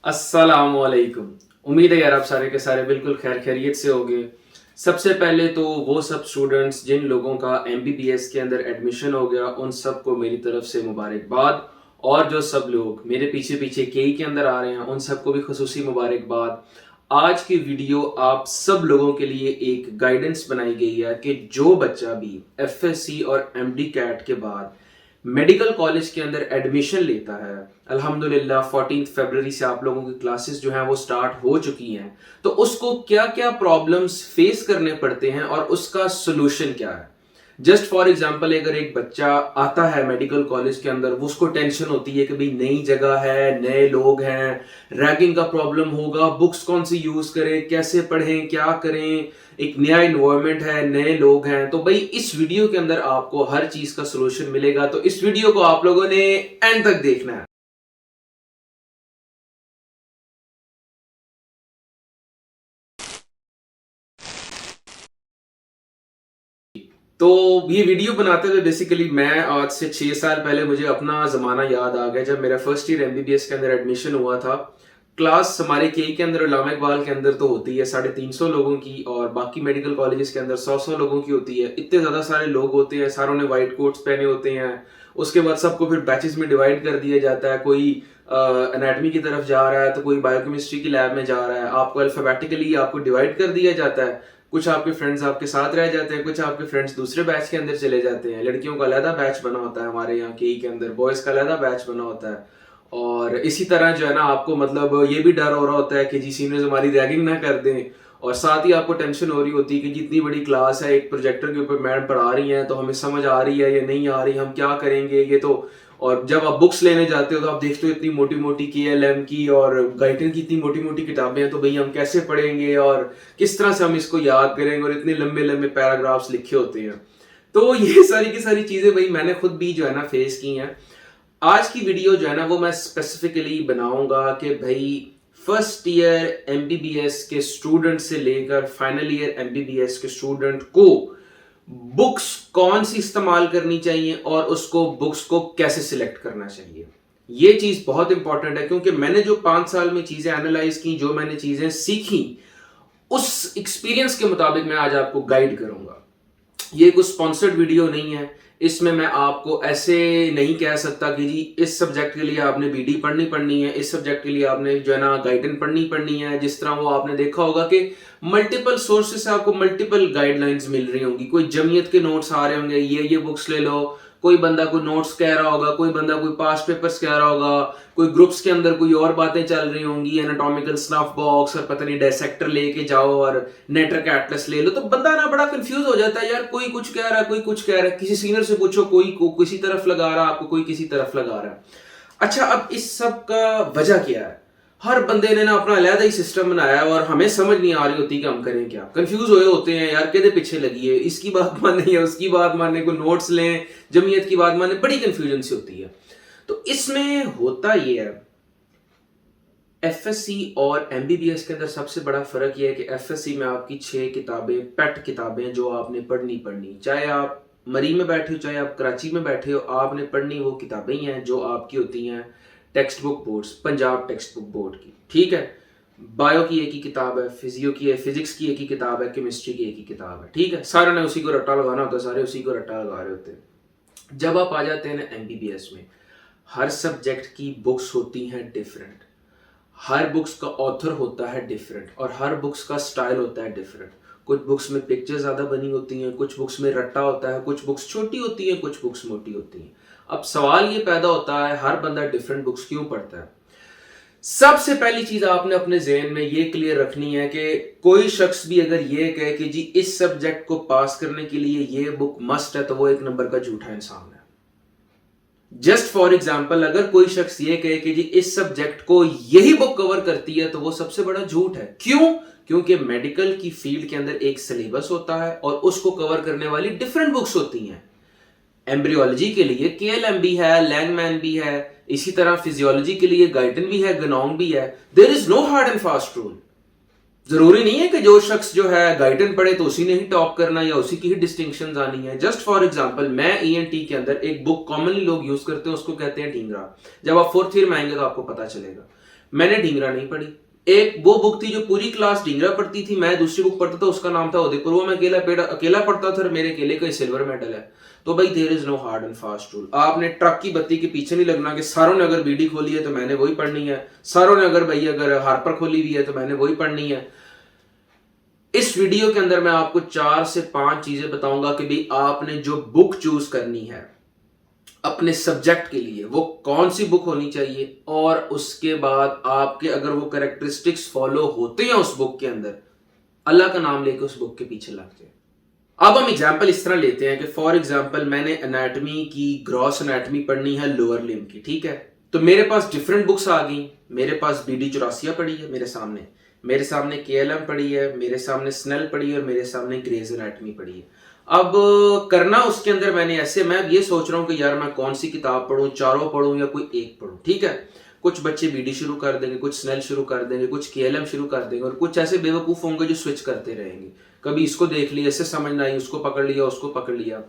अस्सलामुअलैकुम। उम्मीद है यार आप सारे के सारे बिल्कुल खैर खैरियत से होंगे। सबसे पहले तो वो सब स्टूडेंट्स जिन लोगों का एमबीबीएस के अंदर एडमिशन हो गया उन सबको मेरी तरफ से मुबारकबाद। और जो सब लोग मेरे पीछे पीछे केई के अंदर आ रहे हैं उन सबको भी खुसूसी मुबारकबाद। आज की वीडियो आप सब लोगों के लिए एक गाइडेंस बनाई गई है कि जो बच्चा भी एफएससी और एमडी कैट के बाद मेडिकल कॉलेज के अंदर एडमिशन लेता है, अल्हम्दुलिल्लाह 14 फरवरी से आप लोगों की क्लासेस जो हैं वो स्टार्ट हो चुकी हैं, तो उसको क्या क्या प्रॉब्लम्स फेस करने पड़ते हैं और उसका सोल्यूशन क्या है। जस्ट फॉर एग्जाम्पल अगर एक बच्चा आता है मेडिकल कॉलेज के अंदर, वो उसको टेंशन होती है कि भाई नई जगह है, नए लोग हैं, रैगिंग का प्रॉब्लम होगा, बुक्स कौन सी यूज करें, कैसे पढ़ें, क्या करें, एक नया इन्वायरमेंट है, नए लोग हैं। तो भाई इस वीडियो के अंदर आपको हर चीज का सोल्यूशन मिलेगा, तो इस वीडियो को आप लोगों ने एंड तक देखना है। तो ये वीडियो बनाते हुए बेसिकली मैं आज से 6 साल पहले मुझे अपना जमाना याद आ गया, जब मेरा फर्स्ट ईयर एमबीबीएस के अंदर एडमिशन हुआ था। क्लास हमारे केई के अंदर, उलामा इकबाल के अंदर तो होती है 350 लोगों की, और बाकी मेडिकल कॉलेजेस के अंदर 100 लोगों की होती है। इतने ज्यादा सारे लोग होते हैं, सारों ने व्हाइट कोट्स पहने होते हैं। उसके बाद सबको फिर बैचेस में डिवाइड कर दिया जाता है। कोई एनाटॉमी की तरफ जा रहा है तो कोई बायोकेमिस्ट्री की लैब में जा रहा है। आपको अल्फाबेटिकली आपको डिवाइड कर दिया जाता है। कुछ आपके फ्रेंड्स आपके साथ रह जाते हैं, कुछ आपके फ्रेंड्स दूसरे बैच के अंदर चले जाते हैं। लड़कियों का अलहदा बैच बना होता है हमारे यहाँ के अंदर, बॉयज का अलहदा बैच बना होता है। और इसी तरह जो है ना, आपको मतलब ये भी डर हो रहा होता है कि जी सीनियर्स हमारी रैगिंग ना कर दें। और साथ ही आपको टेंशन हो रही होती है कि जितनी बड़ी क्लास है, एक प्रोजेक्टर के ऊपर मैडम पढ़ा रही हैं, तो हमें समझ आ रही है या नहीं आ रही, हम क्या करेंगे ये तो। और जब आप बुक्स लेने जाते हो तो आप देखते हो इतनी मोटी मोटी केएलएम की और गाइटन की इतनी मोटी मोटी किताबें हैं, तो भाई हम कैसे पढ़ेंगे और किस तरह से हम इसको याद करेंगे, और इतने लंबे लंबे पैराग्राफ्स लिखे होते हैं। तो ये सारी की सारी चीजें भाई मैंने खुद भी जो है ना फेस की हैं। आज की वीडियो जो है ना वो मैं स्पेसिफिकली बनाऊंगा कि भाई फर्स्ट ईयर एमबीबीएस के स्टूडेंट से लेकर फाइनल ईयर एमबीबीएस के स्टूडेंट को बुक्स कौन सी इस्तेमाल करनी चाहिए और उसको बुक्स को कैसे सिलेक्ट करना चाहिए। ये चीज बहुत इंपॉर्टेंट है, क्योंकि मैंने जो 5 साल में चीजें एनालाइज की, जो मैंने चीजें सीखी, उस एक्सपीरियंस के मुताबिक मैं आज आपको गाइड करूंगा। ये कुछ स्पॉन्सर्ड वीडियो नहीं है। इसमें मैं आपको ऐसे नहीं कह सकता कि जी इस सब्जेक्ट के लिए आपने बीडी पढ़नी है, इस सब्जेक्ट के लिए आपने जो है ना गाइडेंस पढ़नी है। जिस तरह वो आपने देखा होगा कि मल्टीपल सोर्सेस से आपको मल्टीपल गाइडलाइंस मिल रही होंगी। कोई जमीयत के नोट्स आ रहे होंगे, ये बुक्स ले लो। कोई बंदा कोई नोट्स कह रहा होगा, कोई बंदा कोई पास्ट पेपर्स कह रहा होगा, कोई ग्रुप्स के अंदर कोई और बातें चल रही होंगी, एनाटॉमिकल स्नफ बॉक्स और पता नहीं डायसेक्टर लेके जाओ और नेटवर्क एटलस ले लो। तो बंदा ना बड़ा कंफ्यूज हो जाता है, यार कोई कुछ कह रहा है, कोई कुछ कह रहा है। किसी सीनियर से पूछो, कोई किसी तरफ लगा रहा है आपको, कोई किसी तरफ लगा रहा है। अच्छा, अब इस सब का वजह क्या है? हर बंदे ने ना अपना अलहदा ही सिस्टम बनाया है, और हमें समझ नहीं आ रही होती कि हम करें क्या। कंफ्यूज हुए होते हैं, यार किधर पीछे लगी है, इसकी बात माने या उसकी बात माने, को नोट्स लें, जमीयत की बात माने, बड़ी कंफ्यूजन सी होती है। तो इसमें होता ये है, एफएससी और एमबीबीएस के अंदर सबसे बड़ा फर्क यह है कि एफएससी में आपकी 6 किताबें, पेट किताबें जो आपने पढ़नी, चाहे आप मरी में बैठे हो, चाहे आप कराची में बैठे हो, आपने पढ़नी वो किताबें ही हैं जो आपकी होती हैं text book boards, Punjab text book board की। ठीक है, बायो की एक ही किताब है, फिजियो की है, फिजिक्स की एक ही किताब है, केमिस्ट्री की एक ही किताब है। ठीक है, सारे ने उसी को रट्टा लगाना होता है, सारे उसी को रट्टा लगा रहे होते हैं। जब आप आ जाते हैं ना एमबीबीएस में, हर सब्जेक्ट की बुक्स होती हैं डिफरेंट, हर बुक्स का ऑथर होता है डिफरेंट, और हर बुक्स का स्टाइल होता है डिफरेंट। कुछ बुक्स में पिक्चर ज्यादा बनी होती हैं, कुछ बुक्स में रट्टा होता है, कुछ बुक्स छोटी होती हैं, कुछ बुक्स मोटी होती हैं। अब सवाल ये पैदा होता है, हर बंदा डिफरेंट बुक्स क्यों पढ़ता है? सबसे पहली चीज आपने अपने ज़हन में ये क्लियर रखनी है कि कोई शख्स भी अगर ये कहे कि जी इस सब्जेक्ट को पास करने के लिए ये बुक मस्ट है, तो वो एक नंबर का झूठा इंसान है। जस्ट फॉर एग्जाम्पल, अगर कोई शख्स ये कहे कि जी इस सब्जेक्ट को यही बुक कवर करती है, तो वो सबसे बड़ा झूठ है। क्यों? क्योंकि मेडिकल की फील्ड के अंदर एक सिलेबस होता है और उसको कवर करने वाली डिफरेंट बुक्स होती हैं। एम्ब्रियोलॉजी के लिए केएलएम भी है, लैंगमैन भी है, इसी तरह फिजियोलॉजी के लिए गाइटन भी है, गनोंग भी है। There is no hard and fast rule. जरूरी नहीं है कि जो शख्स जो है गाइडन पढ़े तो उसी ने ही टॉप करना या उसी की ही डिस्टिंक्शन आनी है। जस्ट फॉर एग्जांपल, मैं ईएनटी के अंदर एक बुक कॉमनली लोग यूज करते हैं, उसको कहते हैं ढींगरा। जब आप 4th ईयर में आएंगे तो आपको पता चलेगा। मैंने ढींगरा नहीं पढ़ी। एक वो बुक थी जो पूरी क्लास ढींगरा पढ़ती थी, मैं दूसरी बुक पढ़ता था, उसका नाम था उदयपुर, वो मैं अकेला पढ़ता था और मेरे अकेले का सिल्वर मेडल है। तो भाई there is no hard and fast rule. आपने ट्रक की बत्ती के पीछे नहीं लगना कि सारों ने अगर बीडी खोली है तो मैंने वही पढ़नी है, सारों ने अगर हार्पर खोली हुई है तो मैंने वही पढ़नी है। इस वीडियो के अंदर मैं आपको 4 से 5 चीजें बताऊंगा कि भाई आपने जो बुक चूज करनी है अपने सब्जेक्ट के लिए वो कौन सी बुक होनी चाहिए, और उसके बाद आपके अगर वो कैरेक्टरिस्टिक्स फॉलो होते हैं उस बुक के अंदर, अल्लाह का नाम लेके उस बुक के पीछे लग जाए। अब हम एग्जाम्पल इस तरह लेते हैं कि फॉर एग्जाम्पल मैंने एनाटमी की ग्रॉस एनाटमी पढ़नी है लोअर लिम्ब की, ठीक है। तो मेरे पास डिफरेंट बुक्स आ गई। मेरे पास बीडी चौरासिया पड़ी है मेरे सामने केएलएम पड़ी है, मेरे सामने स्नेल पड़ी है और मेरे सामने ग्रेज एनाटमी पड़ी है। अब करना उसके अंदर मैंने ऐसे, मैं ये सोच रहा हूं कि यार मैं कौन सी किताब पढूं, चारों पढूं या कोई एक पढूं, ठीक है। कुछ बच्चे बीडी शुरू कर देंगे, कुछ स्नेल शुरू कर देंगे, कुछ केएलएम शुरू कर देंगे, और कुछ ऐसे बेवकूफ होंगे जो स्विच करते रहेंगे, कभी इसको देख लिया, इससे समझ ना आई, उसको पकड़ लिया, उसको पकड़ लिया।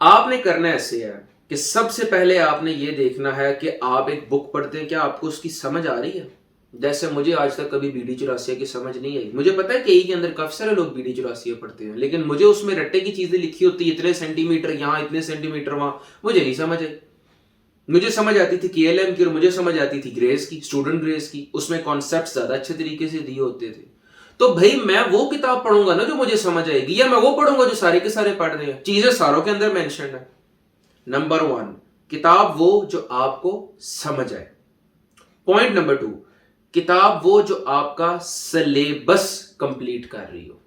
आपने करना ऐसे है कि सबसे पहले आपने ये देखना है कि आप एक बुक पढ़ते हैं, क्या आपको उसकी समझ आ रही है। जैसे मुझे आज तक कभी बीडी चौरासिया की समझ नहीं आई। मुझे पता है कि के अंदर काफी सारे लोग बीडी चौरासिया पढ़ते हैं, लेकिन मुझे उसमें रट्टे की चीजें लिखी होती है, इतने सेंटीमीटर यहाँ, इतने सेंटीमीटर वहां, मुझे नहीं समझ आई। मुझे समझ आती थी केएलएम की और मुझे समझ आती थी ग्रेस की, स्टूडेंट ग्रेस की, उसमें कॉन्सेप्ट ज्यादा अच्छे तरीके से दिए होते थे। तो भाई मैं वो किताब पढ़ूंगा ना जो मुझे समझ आएगी, या मैं वो पढ़ूंगा जो सारे के सारे पढ़ रहे हैं, चीजें सारों के अंदर मेंशन है। नंबर 1, किताब वो जो आपको समझ आए। पॉइंट नंबर 2, किताब वो जो आपका सिलेबस कंप्लीट कर रही हो।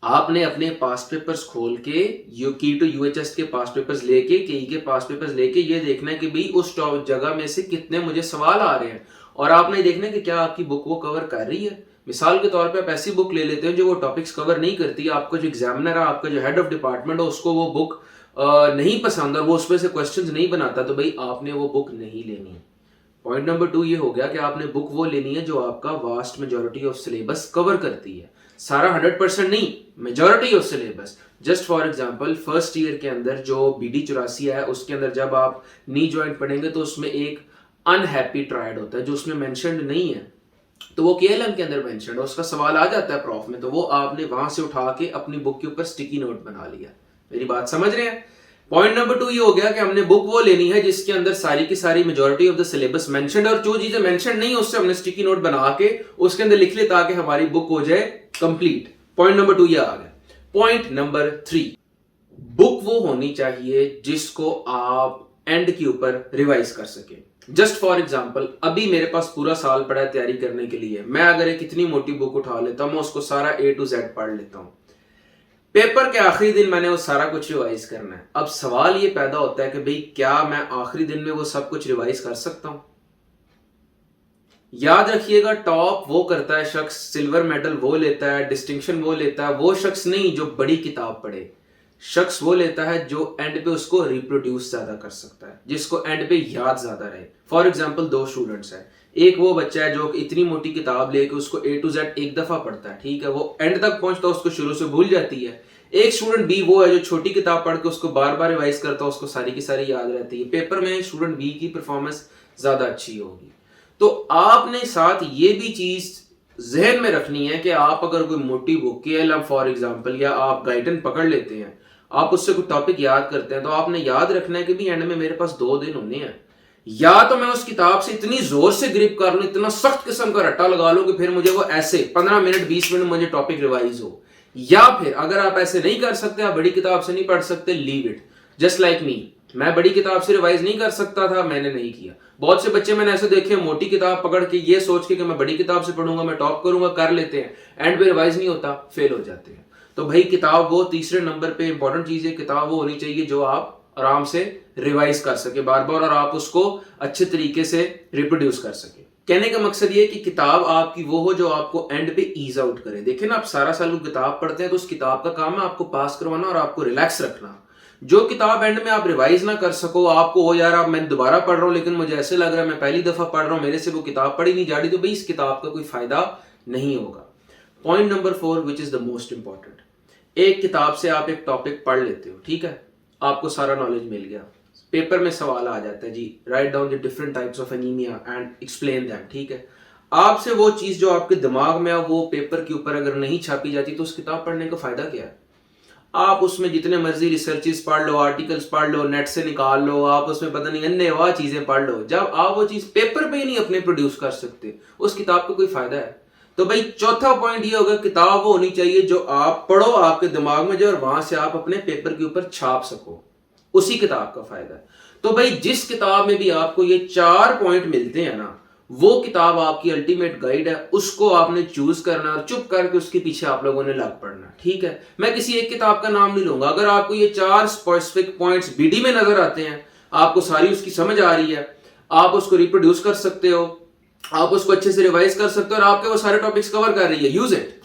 आपने अपने पास पेपर्स खोल के यूकी टू यूएचएस के पास पेपर्स लेके, केई के पास पेपर्स लेके ये देखना है कि भाई उस जगह में से कितने मुझे सवाल आ रहे हैं, और आपने देखना है कि क्या आपकी बुक वो कवर कर रही है। मिसाल के तौर पे आप ऐसी बुक ले लेते हो जो वो टॉपिक्स कवर नहीं करती, आपका जो एग्जामिनर है, आपका जो हेड ऑफ डिपार्टमेंट है, उसको वो बुक नहीं पसंद और वो उसमें से क्वेश्चंस नहीं बनाता, तो भाई आपने वो बुक नहीं लेनी है। पॉइंट नंबर 2 ये हो गया कि आपने बुक वो लेनी है जो आपका vast majority of syllabus cover करती है। सारा 100% नहीं, majority of syllabus. Just for example first year के अंदर जो बीडी चौरासिया है उसके अंदर जब आप नी जॉइंट पढ़ेंगे तो उसमें एक अनहैप्पी ट्रायड होता है जो उसमें मेंशन्ड नहीं है, तो वो केएलएम के अंदर मेंशन्ड है, उसका सवाल आ जाता है प्रॉफ में, तो वो आपने वहां से उठा के अपनी बुक के ऊपर स्टिकी नोट बना लिया। मेरी बात समझ रहे हैं। पॉइंट नंबर 2 ये हो गया कि हमने बुक वो लेनी है जिसके अंदर सारी की सारी majority of the syllabus mentioned है, और जो चीजें मेंशन्ड नहीं है उससे हमने स्टिकी नोट बना के उसके अंदर लिख ले ताकि हमारी बुक हो जाए कंप्लीट। पॉइंट नंबर 2 ये आ गया। पॉइंट नंबर 3, बुक वो होनी चाहिए जिसको आप एंड के ऊपर रिवाइज कर सके। जस्ट फॉर एग्जाम्पल अभी मेरे पास पूरा साल पड़ा है तैयारी करने के लिए, मैं अगर एक इतनी मोटी बुक उठा लेता हूं, मैं उसको सारा A to Z पढ़ लेता हूं, पेपर के आखिरी दिन मैंने वो सारा कुछ रिवाइज करना है। अब सवाल ये पैदा होता है कि भाई क्या मैं आखिरी दिन में वो सब कुछ रिवाइज कर सकता हूं। याद रखिएगा, टॉप वो करता है शख्स, सिल्वर मेडल वो लेता है, डिस्टिंक्शन वो लेता है, वो शख्स नहीं जो बड़ी किताब पढ़े। शख्स वो लेता है जो एंड पे उसको रिप्रोड्यूस ज्यादा कर सकता है, जिसको एंड पे याद ज्यादा रहे। फॉर एग्जाम्पल 2 स्टूडेंट्स हैं, एक वो बच्चा है जो इतनी मोटी किताब लेके उसको A to Z एक दफा पढ़ता है, ठीक है, वो एंड तक पहुंचता है, उसको शुरू से भूल जाती है। एक स्टूडेंट बी वो है जो छोटी किताब पढ़ के उसको बार बार रिवाइज करता है, उसको सारी की सारी याद रहती है। पेपर में स्टूडेंट बी की परफॉर्मेंस ज्यादा अच्छी होगी। तो आपने साथ ये भी चीज जहन में रखनी है कि आप अगर कोई मोटी बुक के फॉर एग्जाम्पल या आप गाइडन पकड़ लेते हैं, आप उससे कोई टॉपिक याद करते हैं, तो आपने याद रखना है कि भी एंड में मेरे पास 2 दिन होने हैं, या तो मैं उस किताब से इतनी जोर से ग्रिप कर लूं, इतना सख्त किस्म का रट्टा लगा लूं कि फिर मुझे वो ऐसे 15 मिनट 20 मिनट मुझे टॉपिक रिवाइज हो, या फिर अगर आप ऐसे नहीं कर सकते, आप बड़ी किताब से नहीं पढ़ सकते, leave it. Just like me, मैं बड़ी किताब से रिवाइज नहीं कर सकता था, मैंने नहीं किया। बहुत से बच्चे मैंने ऐसे देखे मोटी किताब पकड़ के ये सोच के कि मैं बड़ी किताब से पढ़ूंगा, मैं टॉप करूंगा, कर लेते हैं, एंड पे रिवाइज नहीं होता, फेल हो जाते हैं। तो भाई किताब वो तीसरे नंबर पे इंपॉर्टेंट चीज है, किताब वो होनी चाहिए जो आप आराम से रिवाइज कर सके बार बार, और आप उसको अच्छे तरीके से रिप्रोड्यूस कर सके। कहने का मकसद ये कि किताब आपकी वो हो जो आपको एंड पे ईज आउट करे। देखिए ना, आप सारा साल किताब पढ़ते हैं तो उस किताब का काम है आपको पास करवाना और आपको रिलैक्स रखना। जो किताब एंड में आप रिवाइज ना कर सको, आपको हो यार अब मैं दोबारा पढ़ रहा हूं लेकिन मुझे ऐसे लग रहा है मैं पहली दफा पढ़ रहा हूं, मेरे से वो किताब पढ़ी नहीं जा रही, तो भाई इस किताब का कोई फायदा नहीं होगा। Point number 4 which is the most important, एक किताब से आप एक टॉपिक पढ़ लेते हो, ठीक है, आपको सारा नॉलेज मिल गया, पेपर में सवाल आ जाता है जी, write down the different types of anaemia and explain them, ठीक है। आपसे वो चीज जो आपके दिमाग में है वो पेपर के ऊपर अगर नहीं छापी जाती तो उस किताब पढ़ने का फायदा क्या है। आप उसमें जितने मर्जी रिसर्चेस पढ़ लो, आर्टिकल्स पढ़ लो, नेट से निकाल लो, आप उसमें पता नहीं अन्य वाह चीजें पढ़ लो, जब आप वो चीज पेपर पे ही नहीं अपने प्रोड्यूस कर सकते उस किताब का कोई फायदा है। तो भाई चौथा पॉइंट ये होगा, किताब वो होनी चाहिए जो आप पढ़ो, आपके दिमाग में जो, और वहां से आप अपने पेपर के ऊपर छाप सको, उसी किताब का फायदा है। तो भाई जिस किताब में भी आपको ये 4 पॉइंट मिलते हैं ना, वो किताब आपकी अल्टीमेट गाइड है, उसको आपने चूज करना और चुप करके उसके पीछे आप लोगों ने लग पड़ना, ठीक है। मैं किसी एक किताब का नाम नहीं लूंगा, अगर आपको ये 4 स्पेसिफिक पॉइंट्स बीडी में नजर आते हैं, आपको सारी उसकी समझ आ रही है, आप उसको रिप्रोड्यूस कर सकते हो, आप उसको अच्छे से रिवाइज कर सकते हो और आपके वो सारे टॉपिक्स कवर कर रही है, यूज इट।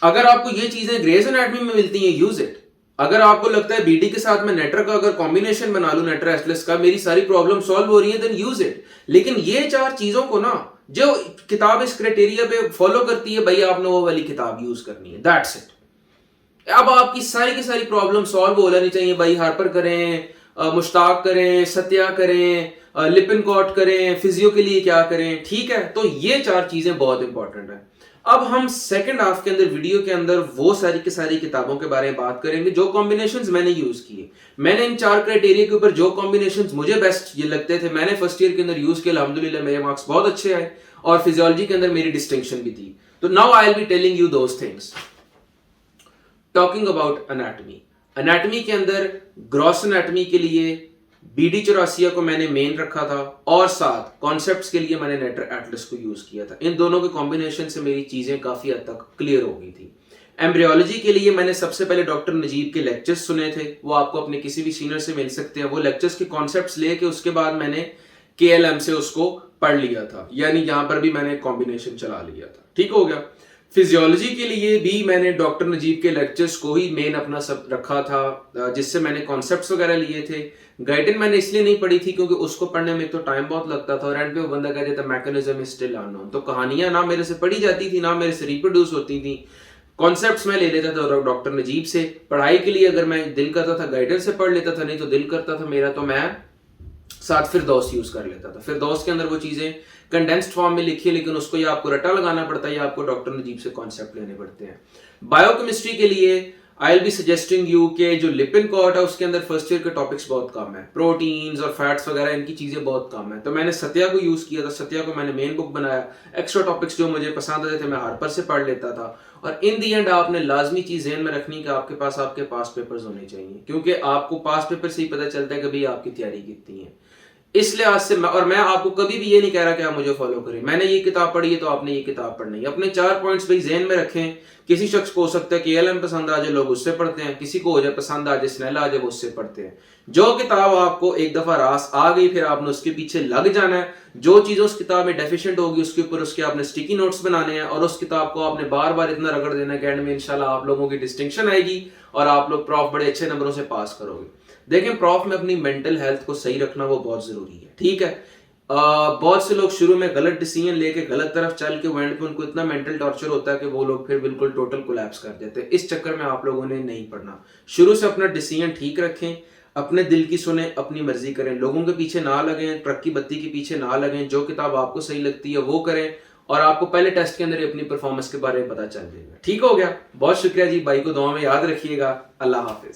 अगर आपको ये चीजें ग्रेस एनाटॉमी में मिलती हैं, यूज इट। अगर आपको लगता है बीडी के साथ में नेटर का अगर कॉम्बिनेशन बना लूं, नेटर एटलस का, मेरी सारी प्रॉब्लम सॉल्व हो रही है, देन यूज इट। लेकिन ये 4 चीजों को ना, जो किताब इस क्राइटेरिया पे फॉलो करती है, भाई आपने वो वाली किताब यूज करनी है, दैट्स इट। अब आपकी सारी की सारी प्रॉब्लम सॉल्व हो जानी चाहिए भाई। हार्पर करें, मुश्ताक करें, सत्या करें, लिपिनकॉट करें, फिजियो के लिए क्या करें, ठीक है। तो ये 4 चीजें बहुत इंपॉर्टेंट है। अब हम सेकंड हाफ के अंदर, वीडियो के अंदर, वो सारी की सारी किताबों के बारे में बात करेंगे जो कॉम्बिनेशंस मैंने यूज किए। मैंने इन 4 क्राइटेरिया के ऊपर जो कॉम्बिनेशंस मुझे बेस्ट ये लगते थे, मैंने फर्स्ट ईयर के अंदर यूज किया, अल्हम्दुलिल्लाह मेरे मार्क्स बहुत अच्छे आए और फिजियोलॉजी के अंदर मेरी डिस्टिंक्शन भी थी। तो now I will be telling you those things. Talking about anatomy, anatomy के अंदर ग्रॉस एनाटॉमी के लिए बीडी चौरासिया को मैंने मेन रखा था और साथ कॉन्सेप्ट्स के लिए मैंने नेटर एटलस को यूज किया था। इन दोनों के कॉम्बिनेशन से मेरी चीजें काफी हद तक क्लियर हो गई थी। एम्ब्रियोलॉजी के लिए मैंने सबसे पहले डॉक्टर नजीब के लेक्चर्स सुने थे, वो आपको अपने किसी भी सीनियर से मिल सकते हैं। वो लेक्चर्स के कॉन्सेप्ट्स लेके उसके बाद मैंने केएलएम से उसको पढ़ लिया था, यानी यहां पर भी मैंने कॉम्बिनेशन चला लिया था, ठीक हो गया। फिजियोलॉजी के लिए भी मैंने डॉक्टर नजीब के लेक्चर्स को ही मेन अपना सब रखा था, जिससे मैंने कॉन्सेप्ट्स वगैरह लिए थे। गाइडेन मैंने इसलिए नहीं पढ़ी थी क्योंकि उसको पढ़ने में तो टाइम बहुत लगता था और एंड पे वो बंदा कह देता मैकेनिज्म इज स्टिल अननोन, तो कहानियां ना मेरे से पढ़ी जाती थी ना मेरे से रिप्रोड्यूस होती थी। कॉन्सेप्ट्स मैं ले लेता था डॉक्टर नजीब से। पढ़ाई के लिए अगर मैं दिल करता था गाइडेंस से पढ़ लेता था, नहीं तो दिल करता था मेरा तो मैं साथ फिरदौस यूज कर लेता था। फिरदौस के अंदर वो चीजें कंडेंस्ड फॉर्म में लिखी है, लेकिन उसको या आपको रटा लगाना पड़ता है या आपको डॉक्टर नजीब से कॉन्सेप्ट लेने पड़ते हैं। बायोकेमिस्ट्री के लिए I will be suggesting you के जो लिपिनकॉट है उसके अंदर फर्स्ट ईयर के टॉपिक्स बहुत कम है, प्रोटीन्स और फैट्स वगैरह इनकी चीजें बहुत कम है। तो मैंने सत्या को यूज किया था, सत्या को मैंने मेन बुक बनाया। एक्स्ट्रा टॉपिक्स जो मुझे पसंद आते थे मैं हार्पर से पढ़ लेता था। और इन दी एंड आपने लाजमी चीज ज़हन में रखनी कि आपके पास पेपर्स होने चाहिए, क्योंकि आपको पास पेपर से ही पता चलता है कि भाई आपकी तैयारी कितनी है। इस लिहाज से और मैं आपको कभी भी ये नहीं कह रहा कि आप मुझे फॉलो करें, मैंने ये किताब पढ़ी है तो आपने ये किताब पढ़नी है। अपने 4 पॉइंट्स भाई ज़हन में रखें। किसी शख्स को हो सकता है कि एलएम पसंद आ जाए, लोग उससे पढ़ते हैं, किसी को हो जाए पसंद आ जाए, स्नेला आ जाए, वो उससे पढ़ते हैं। जो किताब आपको एक दफा रास आ गई फिर आपने उसके पीछे लग जाना है। जो चीज उस किताब में डेफिशिएंट होगी उसके ऊपर उसके आपने स्टिकी नोट्स बनाने हैं और उस किताब को आपने बार बार इतना रगड़ देना है कि एंड में इंशाल्लाह आप लोगों की डिस्टिंक्शन आएगी और आप लोग प्रॉफ बड़े अच्छे नंबरों से पास करोगे। देखें, प्रॉफ में अपनी मेंटल हेल्थ को सही रखना वो बहुत जरूरी है, ठीक है। बहुत से लोग शुरू में गलत डिसीजन लेके गलत तरफ चल के एंड पे उनको इतना मेंटल टॉर्चर होता है कि वो लोग फिर बिल्कुल टोटल कोलैप्स कर देते हैं। इस चक्कर में आप लोगों ने नहीं पढ़ना। शुरू से अपना डिसीजन ठीक रखें, अपने दिल की सुने, अपनी मर्जी करें, लोगों के पीछे ना लगें, ट्रक की बत्ती के पीछे ना लगें। जो किताब आपको सही लगती है वो करें और आपको पहले टेस्ट के अंदर ही अपनी परफॉर्मेंस के बारे में पता चल जाएगा। ठीक हो गया, बहुत शुक्रिया जी, भाई को दुआ में याद रखिएगा। अल्लाह हाफिज।